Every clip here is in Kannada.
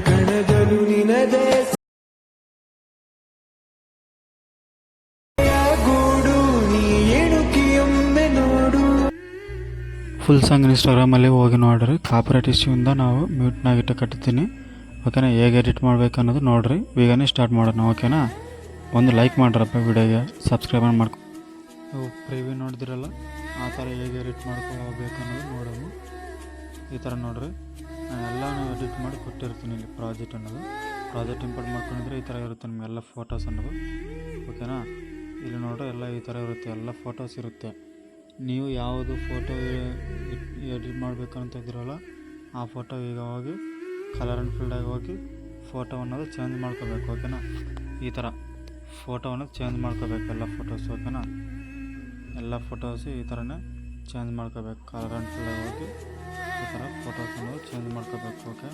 ಕಣದಲು ನಿನದೇ ಗೂಡು ನೀ ಎಣುಕಿಯೊಮ್ಮೆ ನೋಡು. ಫುಲ್ ಸಾಂಗ್ ಇನ್ಸ್ಟಾಗ್ರಾಮಲ್ಲಿ ಹೋಗಿ ನೋಡ್ರಿ. ಕಾಪಿರೈಟ್ ಇಶ್ಯೂಯಿಂದ ನಾವು ಮ್ಯೂಟ್ನಾಗಿಟ್ಟು ಕಟ್ತೀನಿ. ಓಕೆನಾ, ಹೇಗೆ ಎಡಿಟ್ ಮಾಡ್ಬೇಕು ಅನ್ನೋದು ನೋಡಿರಿ. ಈಗನೇ ಸ್ಟಾರ್ಟ್ ಮಾಡೋಣ. ಓಕೆನಾ, ಒಂದು ಲೈಕ್ ಮಾಡ್ರಪ್ಪ ವಿಡಿಯೋಗೆ, ಸಬ್ಸ್ಕ್ರೈಬ್ ಮಾಡ್ಕೊ. ನೀವು ಪ್ರಿವ್ಯೂ ನೋಡಿದಿರಲ್ಲ, ಆ ಥರ ಹೇಗೆ ಎಡಿಟ್ ಮಾಡ್ಕೋಬೇಕು ಅನ್ನೋದು ನೋಡೋಣ. ಈ ಥರ ನೋಡಿರಿ, ನಾನು ಎಲ್ಲನೂ ಎಡಿಟ್ ಮಾಡಿ ಕೊಟ್ಟಿರ್ತೀನಿ. ಇಲ್ಲಿ ಪ್ರಾಜೆಕ್ಟ್ ಅನ್ನೋದು, ಪ್ರಾಜೆಕ್ಟ್ ಇಂಪೋರ್ಟ್ ಮಾಡ್ಕೊಂಡಿದ್ರೆ ಈ ಥರ ಇರುತ್ತೆ ನಿಮಗೆಲ್ಲ ಫೋಟೋಸ್ ಅನ್ನೋದು. ಓಕೆನಾ, ಇಲ್ಲಿ ನೋಡ್ರಿ ಎಲ್ಲ ಈ ಥರ ಇರುತ್ತೆ, ಎಲ್ಲ ಫೋಟೋಸ್ ಇರುತ್ತೆ. ನೀವು ಯಾವುದು ಫೋಟೋ ಎಡಿಟ್ ಮಾಡಬೇಕು ಅಂತ ಇದ್ದೀರಲ್ಲ, ಆ ಫೋಟೋ ಈಗ ಹೋಗಿ ಕಲರ್ ಆ್ಯಂಡ್ ಫೀಲ್ಡಾಗಿ ಹೋಗಿ ಫೋಟೋ ಅನ್ನೋದು ಚೇಂಜ್ ಮಾಡ್ಕೋಬೇಕು. ಓಕೆನಾ, ಈ ಥರ ಫೋಟೋ ಅನ್ನೋದು ಚೇಂಜ್ ಮಾಡ್ಕೋಬೇಕು ಎಲ್ಲ ಫೋಟೋಸ್. ಓಕೆನಾ, ಎಲ್ಲ ಫೋಟೋಸ್ ಈ ಥರನೇ ಚೇಂಜ್ ಮಾಡ್ಕೋಬೇಕು. ಕಲರ್ ಆ್ಯಂಡ್ ಫೀಲ್ಡಾಗಿ ಹೋಗಿ ಈ ಥರ ಫೋಟೋಸ್ ಅನ್ನೋದು ಚೇಂಜ್ ಮಾಡ್ಕೋಬೇಕು. ಓಕೆ,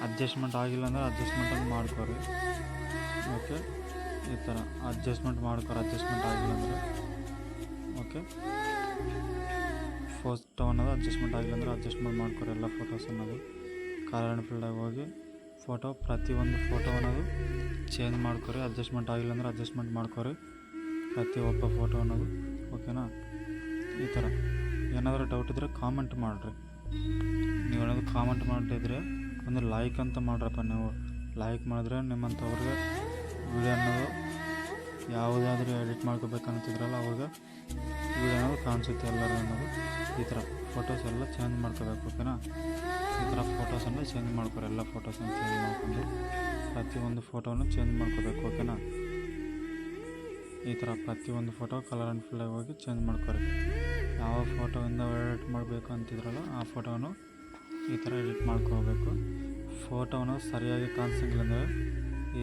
ಅಡ್ಜಸ್ಟ್ಮೆಂಟ್ ಆಗಿಲ್ಲ ಅಂದರೆ ಅಡ್ಜಸ್ಟ್ಮೆಂಟನ್ನು ಮಾಡ್ಕೊರಿ. ಓಕೆ, ಈ ಥರ ಅಡ್ಜಸ್ಟ್ಮೆಂಟ್ ಮಾಡ್ಕೊರಿ, ಅಡ್ಜಸ್ಟ್ಮೆಂಟ್ ಆಗಿಲ್ಲ ಅಂದರೆ. ಓಕೆ, ಫೋಟೋ ಅನ್ನೋದು ಅಡ್ಜಸ್ಟ್ಮೆಂಟ್ ಆಗಿಲ್ಲ ಅಂದರೆ ಅಡ್ಜಸ್ಟ್ಮೆಂಟ್ ಮಾಡ್ಕೊರಿ ಎಲ್ಲ ಫೋಟೋಸ್ ಅನ್ನೋದು. ಕಲರ್ ಆ್ಯಂಡ್ ಫೀಲ್ಡಾಗಿ ಹೋಗಿ ಫೋಟೋ ಪ್ರತಿಯೊಂದು ಫೋಟೋ ಅನ್ನೋದು ಚೇಂಜ್ ಮಾಡ್ಕೊರಿ. ಅಡ್ಜಸ್ಟ್ಮೆಂಟ್ ಆಗಿಲ್ಲ ಅಂದರೆ ಅಡ್ಜಸ್ಟ್ಮೆಂಟ್ ಮಾಡ್ಕೊರಿ ಪ್ರತಿಯೊಬ್ಬ ಫೋಟೋ ಅನ್ನೋದು. ಓಕೆನಾ, ಈ ಥರ ಏನಾದರೂ ಡೌಟ್ ಇದ್ದರೆ ಕಾಮೆಂಟ್ ಮಾಡಿರಿ. ನೀವು ಏನಾದರೂ ಕಾಮೆಂಟ್ ಮಾಡಿದ್ರೆ ಒಂದು ಲೈಕ್ ಅಂತ ಮಾಡ್ರಪ್ಪ. ನೀವು ಲೈಕ್ ಮಾಡಿದ್ರೆ ನಿಮ್ಮಂಥವ್ರಿಗೆ ವಿಡಿಯೋ ಅನ್ನೋದು ಯಾವುದಾದ್ರೂ ಎಡಿಟ್ ಮಾಡ್ಕೋಬೇಕಂತಿದ್ರಲ್ಲ ಅವ್ರಿಗೆ ವಿಡಿಯೋ ಅನ್ನೋದು ಕಾಣಿಸುತ್ತೆ ಎಲ್ಲರೂ ಅನ್ನೋದು. ಈ ಥರ ಫೋಟೋಸ್ ಎಲ್ಲ ಚೇಂಜ್ ಮಾಡ್ಕೋಬೇಕು. ಓಕೆನಾ, ಈ ಥರ ಫೋಟೋಸನ್ನು ಚೇಂಜ್ ಮಾಡ್ಕೊರಿ. ಎಲ್ಲ ಫೋಟೋಸನ್ನು ಚೇಂಜ್ ಮಾಡಿಕೊಂಡು ಪ್ರತಿಯೊಂದು ಫೋಟೋವನ್ನು ಚೇಂಜ್ ಮಾಡ್ಕೋಬೇಕು. ಓಕೆನಾ, ಈ ಥರ ಪ್ರತಿಯೊಂದು ಫೋಟೋ ಕಲರ್ ಆ್ಯಂಡ್ ಫೀಲ್ಡಾಗಿ ಹೋಗಿ ಚೇಂಜ್ ಮಾಡ್ಕೊರಿ. ಯಾವ ಫೋಟೋಯಿಂದ ಎಡಿಟ್ ಮಾಡಬೇಕು ಅಂತಿದ್ರಲ್ಲ ಆ ಫೋಟೋವನ್ನು ಈ ಥರ ಎಡಿಟ್ ಮಾಡ್ಕೋಬೇಕು. ಫೋಟೋವನ್ನು ಸರಿಯಾಗಿ ಕಾಣಿಸಂಗಿಲ್ಲ ಅಂದರೆ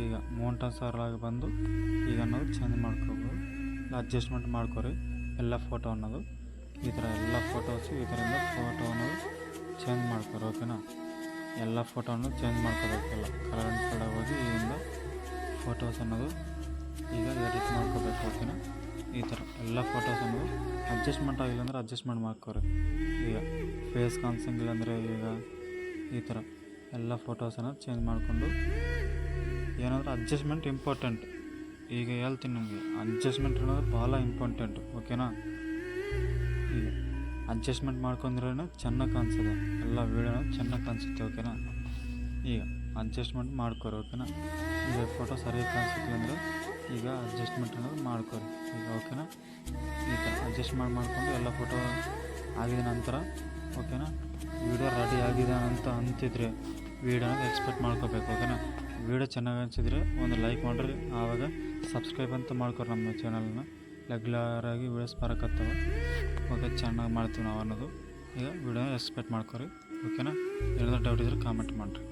ಈಗ ಮೌಂಟನ್ ಸರಾಗಿ ಬಂದು ಈಗ ಅನ್ನೋದು ಚೇಂಜ್ ಮಾಡ್ಕೋಬೋದು. ಅಡ್ಜಸ್ಟ್ಮೆಂಟ್ ಮಾಡ್ಕೊರಿ ಎಲ್ಲ ಫೋಟೋ ಅನ್ನೋದು. ಈ ಥರ ಎಲ್ಲ ಫೋಟೋಸು ಈ ಥರದಿಂದ ಫೋಟೋ ಅನ್ನೋದು ಚೇಂಜ್ ಮಾಡ್ಕೊರಿ. ಓಕೆನಾ, ಎಲ್ಲ ಫೋಟೋವನ್ನು ಚೇಂಜ್ ಮಾಡ್ಕೋಬೇಕಲ್ಲ. ಕಲರ್ ಆ್ಯಂಡ್ ಫೀಲ್ಡಾಗಿ ಹೋಗಿ ಇದರಿಂದ ಫೋಟೋಸ್ ಅನ್ನೋದು ಈಗ ಎಡಿಟ್ ಮಾಡ್ಕೋಬೇಕು. ಓಕೆನಾ, ಈ ಥರ ಎಲ್ಲ ಫೋಟೋಸ್ ಅನ್ನೋದು ಅಡ್ಜಸ್ಟ್ಮೆಂಟ್ ಆಗಿಲ್ಲ ಅಂದರೆ ಅಡ್ಜಸ್ಟ್ಮೆಂಟ್ ಮಾಡ್ಕೊರಿ. ಈಗ ಫೇಸ್ ಕಾಣಿಸಂಗಿಲ್ಲ ಅಂದರೆ ಈಗ ಈ ಥರ ಎಲ್ಲ ಫೋಟೋಸನ್ನು ಚೇಂಜ್ ಮಾಡಿಕೊಂಡು ಏನಾದರೂ ಅಡ್ಜಸ್ಟ್ಮೆಂಟ್ ಇಂಪಾರ್ಟೆಂಟ್. ಈಗ ಹೇಳ್ತೀನಿ ನಿಮಗೆ, ಅಡ್ಜಸ್ಟ್ಮೆಂಟ್ ಅನ್ನೋದು ಭಾಳ ಇಂಪಾರ್ಟೆಂಟ್. ಓಕೆನಾ, ಈಗ ಅಡ್ಜಸ್ಟ್ಮೆಂಟ್ ಮಾಡ್ಕೊಂಡ್ರೆ ಚೆನ್ನಾಗಿ ಕಾಣಿಸೋದು, ಎಲ್ಲ ವೀಡಿಯೋನ ಚೆನ್ನಾಗಿ ಕಾಣಿಸುತ್ತೆ. ಓಕೆನಾ, ಈಗ ಅಡ್ಜಸ್ಟ್ಮೆಂಟ್ ಮಾಡ್ಕೊರಿ. ಓಕೆನಾ, ಈಗ ಫೋಟೋ ಸರಿಯಾಗಿ ಕಾಣಿಸುತ್ತೆ ಅಂದರೆ ಈಗ ಅಡ್ಜಸ್ಟ್ಮೆಂಟ್ ಅನ್ನೋದು ಮಾಡ್ಕೊರಿ. ಈಗ ಓಕೆನಾ, ಈ ಥರ ಅಡ್ಜಸ್ಟ್ಮೆಂಟ್ ಮಾಡಿಕೊಂಡು ಎಲ್ಲ ಫೋಟೋ ಆಗಿದ ನಂತರ ಓಕೆನಾ, ವೀಡಿಯೋ ರೆಡಿ ಆಗಿದೆ ಅಂತ ಅಂತಿದ್ರೆ ವೀಡಿಯೋನ ಎಕ್ಸ್ಪೆಕ್ಟ್ ಮಾಡ್ಕೋಬೇಕು. ಓಕೆನಾ, ವೀಡಿಯೋ ಚೆನ್ನಾಗಿ ಅನಿಸಿದ್ರೆ ಒಂದು ಲೈಕ್ ಮಾಡಿರಿ. ಆವಾಗ ಸಬ್ಸ್ಕ್ರೈಬ್ ಅಂತ ಮಾಡ್ಕೊರಿ ನಮ್ಮ ಚಾನಲ್ನ. ರೆಗ್ಯುಲರಾಗಿ ವೀಡಿಯೋಸ್ ಬರೋಕತ್ತವ. ಓಕೆ, ಚೆನ್ನಾಗಿ ಮಾಡ್ತೀವಿ ನಾವು ಅನ್ನೋದು. ಈಗ ವೀಡಿಯೋನ ಎಕ್ಸ್ಪೆಕ್ಟ್ ಮಾಡ್ಕೊರಿ. ಓಕೆನಾ, ಏನಾದರೂ ಡೌಟ್ ಇದ್ದರೆ ಕಾಮೆಂಟ್ ಮಾಡಿರಿ.